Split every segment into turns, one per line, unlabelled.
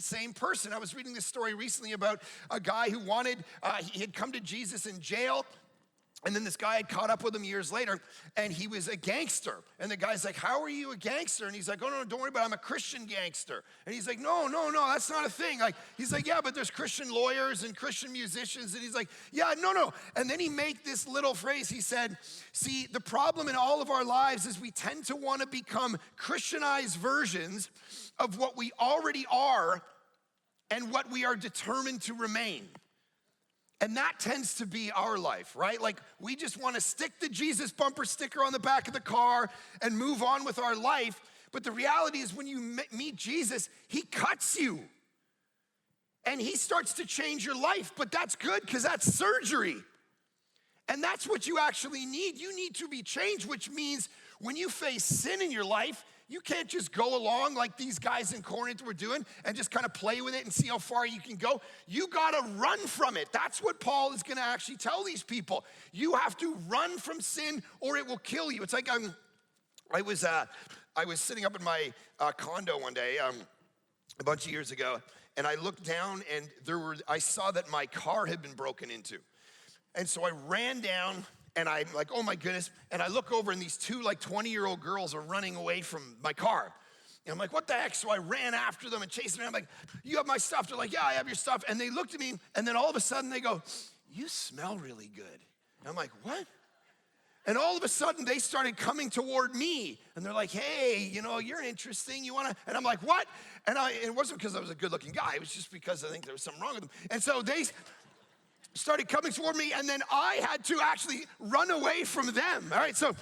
same person. I was reading this story recently about a guy who he had come to Jesus in jail. And then this guy had caught up with him years later, and he was a gangster. And the guy's like, how are you a gangster? And he's like, oh, no, don't worry about it. I'm a Christian gangster. And he's like, no, that's not a thing. He's like, yeah, but there's Christian lawyers and Christian musicians. And he's like, yeah, no. And then he made this little phrase. He said, see, the problem in all of our lives is we tend to want to become Christianized versions of what we already are and what we are determined to remain. And that tends to be our life, right? Like, we just want to stick the Jesus bumper sticker on the back of the car and move on with our life. But the reality is, when you meet Jesus, he cuts you. And he starts to change your life. But that's good, because that's surgery. And that's what you actually need. You need to be changed, which means when you face sin in your life, you can't just go along like these guys in Corinth were doing and just kind of play with it and see how far you can go. You got to run from it. That's what Paul is going to actually tell these people. You have to run from sin or it will kill you. It's like I was sitting up in my condo one day a bunch of years ago, and I looked down and I saw that my car had been broken into. And so I ran down. And I'm like, oh my goodness. And I look over and these two 20-year-old girls are running away from my car. And I'm like, what the heck? So I ran after them and chased them. I'm like, you have my stuff? They're like, yeah, I have your stuff. And they looked at me, and then all of a sudden they go, you smell really good. And I'm like, what? And all of a sudden they started coming toward me. And they're like, hey, you're interesting. You want to? And I'm like, what? And it wasn't because I was a good looking guy. It was just because I think there was something wrong with them. And so they started coming toward me, and then I had to actually run away from them. All right, so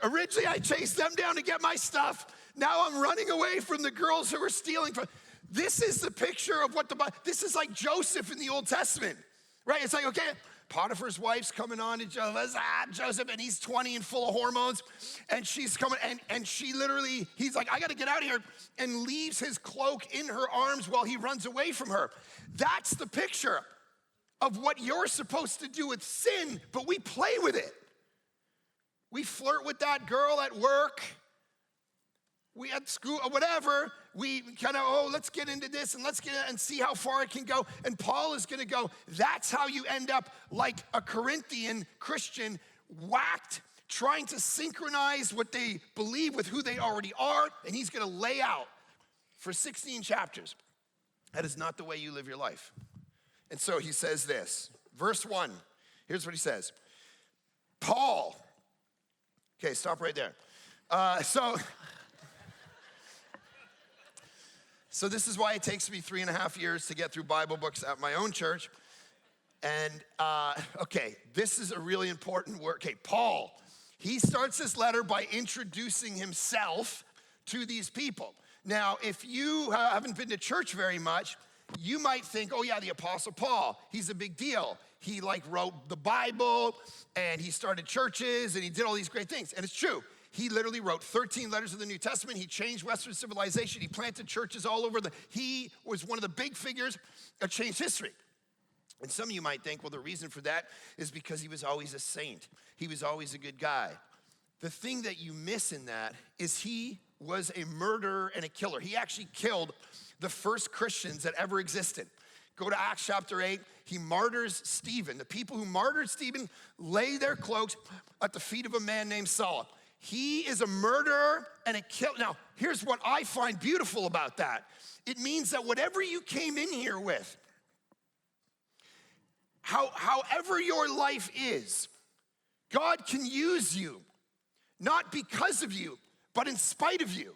originally I chased them down to get my stuff. Now I'm running away from the girls who were stealing from. This is the picture of what this is like Joseph in the Old Testament, right? It's like, okay, Potiphar's wife's coming on to Joseph, and he's 20 and full of hormones, and she's coming, and she literally, he's like, I got to get out of here, and leaves his cloak in her arms while he runs away from her. That's the picture of what you're supposed to do with sin, but we play with it. We flirt with that girl at work, we at school, or whatever. We kind of, let's get into this and let's get and see how far it can go. And Paul is going to go, that's how you end up like a Corinthian Christian, whacked, trying to synchronize what they believe with who they already are. And he's going to lay out for 16 chapters. That is not the way you live your life. And so he says this, verse 1, here's what he says. Paul, okay, stop right there. So this is why it takes me 3.5 years to get through Bible books at my own church. And this is a really important word. Okay, Paul, he starts this letter by introducing himself to these people. Now, if you haven't been to church very much, you might think, oh yeah, the Apostle Paul, he's a big deal. He wrote the Bible, and he started churches, and he did all these great things. And it's true. He literally wrote 13 letters of the New Testament. He changed Western civilization. He planted churches all over he was one of the big figures that changed history. And some of you might think, well, the reason for that is because he was always a saint. He was always a good guy. The thing that you miss in that is he was a murderer and a killer. He actually killed the first Christians that ever existed. Go to Acts chapter 8. He martyrs Stephen. The people who martyred Stephen lay their cloaks at the feet of a man named Saul. He is a murderer and a killer. Now, here's what I find beautiful about that. It means that whatever you came in here with, however your life is, God can use you, not because of you, but in spite of you.